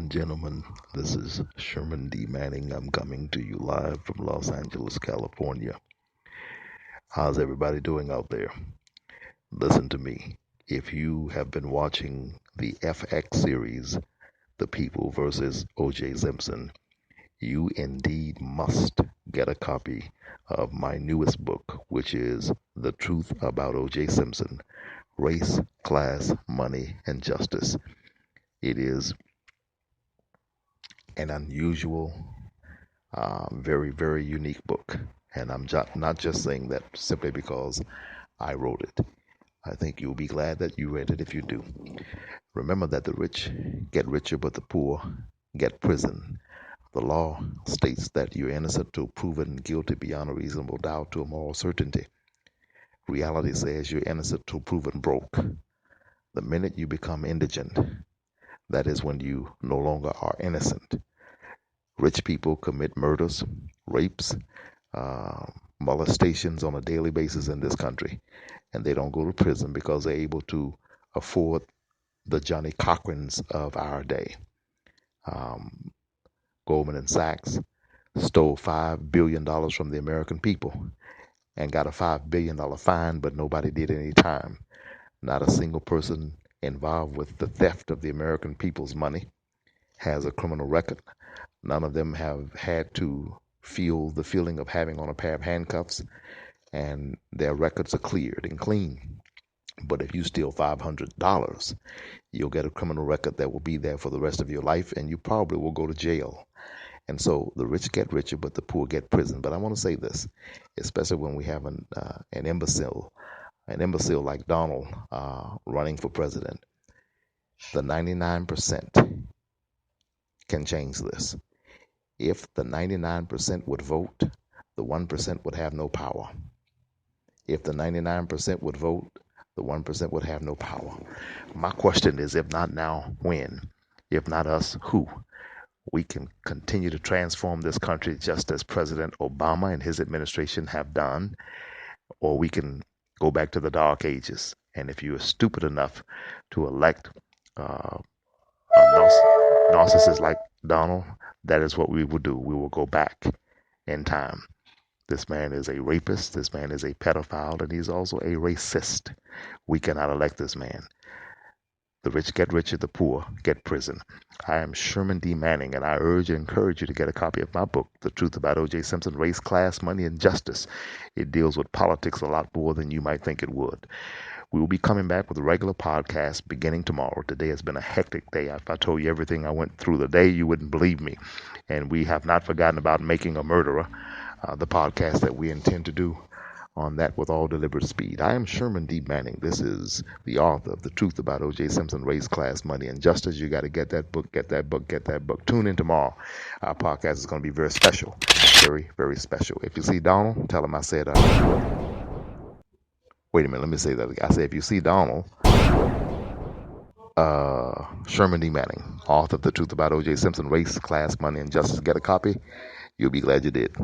and gentlemen, this is Sherman D. Manning. I'm coming to you live from Los Angeles, California. How's everybody doing out there? Listen to me. If you have been watching the FX series, The People versus O.J. Simpson, you indeed must get a copy of my newest book, which is The Truth About O.J. Simpson, Race, Class, Money, and Justice. It is an unusual, very, very unique book. And I'm not just saying that simply because I wrote it. I think you'll be glad that you read it if you do. Remember that the rich get richer, but the poor get prison. The law states that you're innocent till proven guilty beyond a reasonable doubt to a moral certainty. Reality says you're innocent till proven broke. The minute you become indigent, that is when you no longer are innocent. Rich people commit murders, rapes, molestations on a daily basis in this country, and they don't go to prison because they're able to afford the Johnny Cochrans of our day. Goldman and Sachs stole $5 billion from the American people and got a $5 billion fine, but nobody did any time. Not a single person involved with the theft of the American people's money has a criminal record. None of them have had to feel the feeling of having on a pair of handcuffs, and their records are cleared and clean. But if you steal $500, you'll get a criminal record that will be there for the rest of your life, and you probably will go to jail. And so the rich get richer, but the poor get prison. But I want to say this, especially when we have an imbecile like Donald running for president. The 99% can change this. If the 99% would vote, the 1% would have no power. If the 99% would vote, the 1% would have no power. My question is, if not now, when? If not us, who? We can continue to transform this country just as President Obama and his administration have done, or we can go back to the dark ages. And if you are stupid enough to elect a narcissist like Donald, that is what we will do. We will go back in time. This man is a rapist, this man is a pedophile, and he's also a racist. We cannot elect this man. The rich get richer, the poor get prison. I am Sherman D. Manning, and I urge and encourage you to get a copy of my book, The Truth About O.J. Simpson, Race, Class, Money, and Justice. It deals with politics a lot more than you might think it would. We will be coming back with a regular podcast beginning tomorrow. Today has been a hectic day. If I told you everything I went through the day, you wouldn't believe me. And we have not forgotten about Making a Murderer, the podcast that we intend to do on that with all deliberate speed. I am Sherman D. Manning. This is the author of The Truth About O.J. Simpson, Race, Class, Money, and Justice. You got to get that book, get that book, get that book. Tune in tomorrow. Our podcast is going to be very special. Very, very special. If you see Donald, tell him I said, wait a minute, let me say that again. I said, if you see Donald, Sherman D. Manning, author of The Truth About O.J. Simpson, Race, Class, Money, and Justice. Get a copy. You'll be glad you did.